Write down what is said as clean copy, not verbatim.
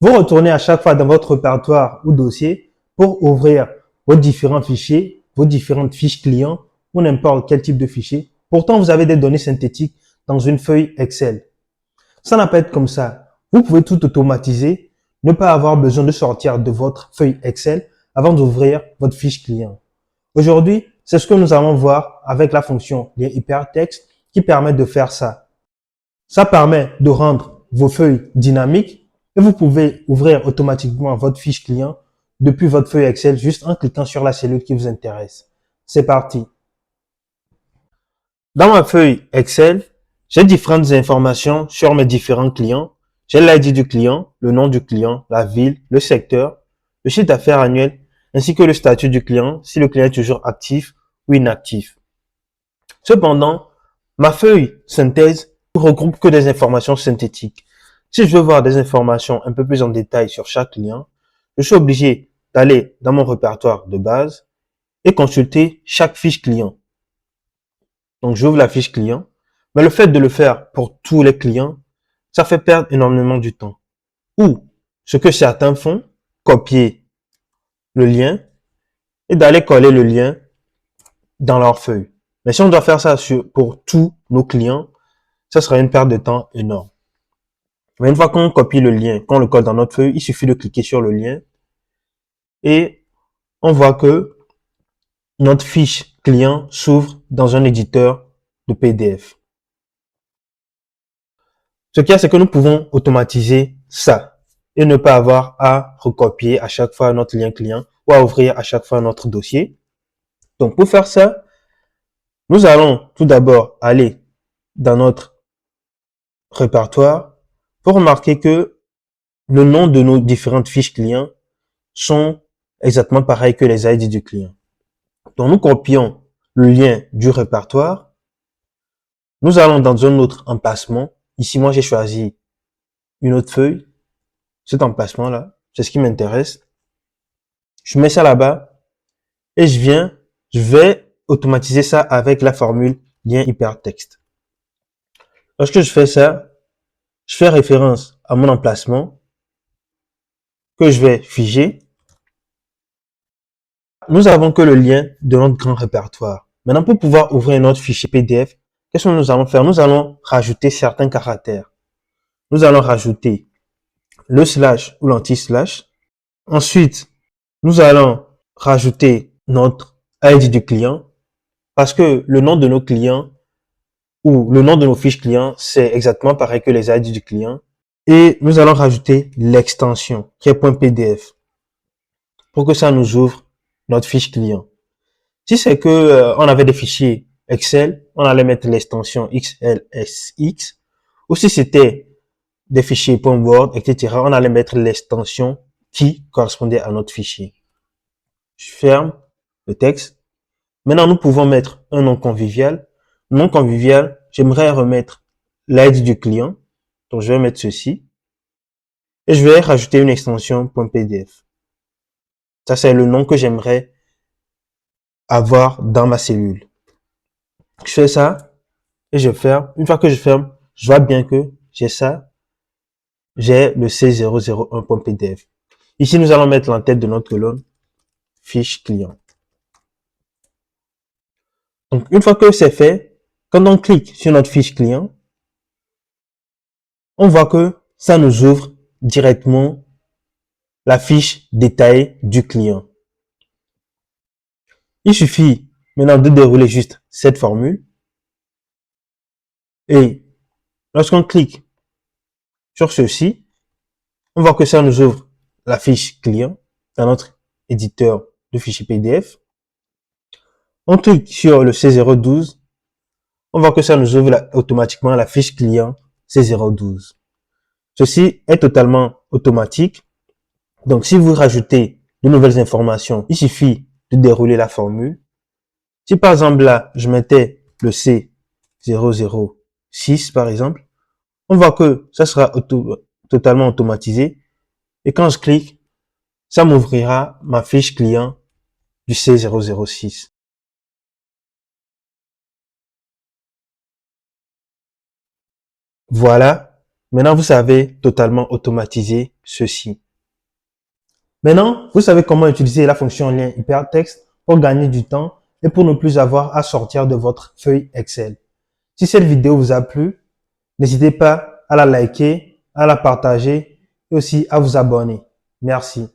Vous retournez à chaque fois dans votre répertoire ou dossier pour ouvrir vos différents fichiers, vos différentes fiches clients ou n'importe quel type de fichier. Pourtant, vous avez des données synthétiques dans une feuille Excel. Ça n'a pas être comme ça. Vous pouvez tout automatiser, ne pas avoir besoin de sortir de votre feuille Excel avant d'ouvrir votre fiche client. Aujourd'hui, c'est ce que nous allons voir avec la fonction lien hypertexte qui permet de faire ça. Ça permet de rendre vos feuilles dynamiques et vous pouvez ouvrir automatiquement votre fiche client depuis votre feuille Excel juste en cliquant sur la cellule qui vous intéresse. C'est parti. Dans ma feuille Excel, j'ai différentes informations sur mes différents clients. J'ai l'ID du client, le nom du client, la ville, le secteur, le chiffre d'affaires annuel, ainsi que le statut du client, si le client est toujours actif ou inactif. Cependant, ma feuille synthèse ne regroupe que des informations synthétiques. Si je veux voir des informations un peu plus en détail sur chaque client, je suis obligé d'aller dans mon répertoire de base et consulter chaque fiche client. Donc, j'ouvre la fiche client. Mais le fait de le faire pour tous les clients, ça fait perdre énormément du temps. Ou, ce que certains font, copier le lien et d'aller coller le lien dans leur feuille. Mais si on doit faire ça pour tous nos clients, ça sera une perte de temps énorme. Mais une fois qu'on copie le lien, qu'on le colle dans notre feuille, il suffit de cliquer sur le lien et on voit que notre fiche client s'ouvre dans un éditeur de PDF. Ce qu'il y a, c'est que nous pouvons automatiser ça et ne pas avoir à recopier à chaque fois notre lien client ou à ouvrir à chaque fois notre dossier. Donc, pour faire ça, nous allons tout d'abord aller dans notre répertoire pour remarquer que le nom de nos différentes fiches clients sont exactement pareils que les ID du client. Donc, nous copions le lien du répertoire. Nous allons dans un autre emplacement. Ici, moi, j'ai choisi une autre feuille. Cet emplacement-là, c'est ce qui m'intéresse. Je mets ça là-bas et je vais automatiser ça avec la formule lien hypertexte. Lorsque je fais ça, je fais référence à mon emplacement que je vais figer. Nous avons que le lien de notre grand répertoire. Maintenant, pour pouvoir ouvrir notre fichier PDF, qu'est-ce que nous allons faire? Nous allons rajouter certains caractères. Nous allons rajouter le slash ou l'anti-slash. Ensuite, nous allons rajouter notre ID du client parce que le nom de nos clients ou le nom de nos fiches clients, c'est exactement pareil que les ID du client. Et nous allons rajouter l'extension qui est .pdf pour que ça nous ouvre notre fiche client. Si c'est que on avait des fichiers Excel, on allait mettre l'extension XLSX. Ou si c'était des fichiers .word, etc., on allait mettre l'extension qui correspondait à notre fichier. Je ferme le texte. Maintenant, nous pouvons mettre un nom convivial. Nom convivial, j'aimerais remettre l'ID du client. Donc, je vais mettre ceci. Et je vais rajouter une extension .pdf. Ça, c'est le nom que j'aimerais avoir dans ma cellule. Je fais ça et je ferme. Une fois que je ferme, je vois bien que j'ai ça. J'ai le C001.pdf. Ici, nous allons mettre l'entête de notre colonne fiche client. Donc, une fois que c'est fait, quand on clique sur notre fiche client, on voit que ça nous ouvre directement la fiche détaillée du client. Il suffit maintenant de dérouler juste cette formule. Et lorsqu'on clique sur ceci, on voit que ça nous ouvre la fiche client dans notre éditeur de fichiers PDF. On clique sur le C012, on voit que ça nous ouvre automatiquement la fiche client C012. Ceci est totalement automatique. Donc, si vous rajoutez de nouvelles informations, il suffit de dérouler la formule. Si par exemple là, je mettais le C006 par exemple, on voit que ça sera totalement automatisé. Et quand je clique, ça m'ouvrira ma fiche client du C006. Voilà, Maintenant, vous savez totalement automatiser ceci. Maintenant, vous savez comment utiliser la fonction lien hypertexte pour gagner du temps et pour ne plus avoir à sortir de votre feuille Excel. Si cette vidéo vous a plu, n'hésitez pas à la liker, à la partager et aussi à vous abonner. Merci.